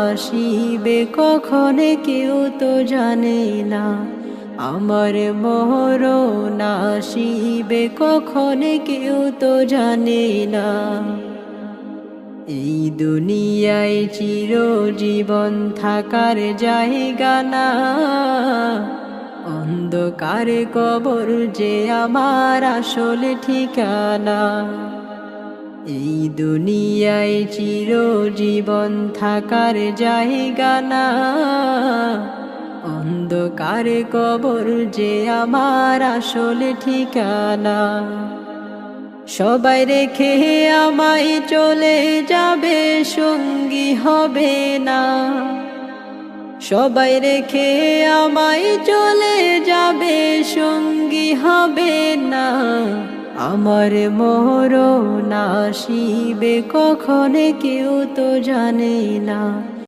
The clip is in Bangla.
আসিবে কখন কেউ তো জানে না, আমার মরণ আসিবে কখন কেউ তো জানে না। এই দুনিয়ায় চিরজীবন থাকার জায়গা না, অন্ধকারে কবর যে আমার আসল ঠিকানা। এই দুনিয়ায় চিরজীবন থাকার জায়গা না, অন্ধকারে কবর যে আমার আসল ঠিকানা। সবাই রেখে আমায় চলে যাবে, সঙ্গী হবে না। সবাই রেখে আমায় চলে যাবে, সঙ্গী হবে না। আমার মরণ আসিবে কখন কেউ তো জানে না।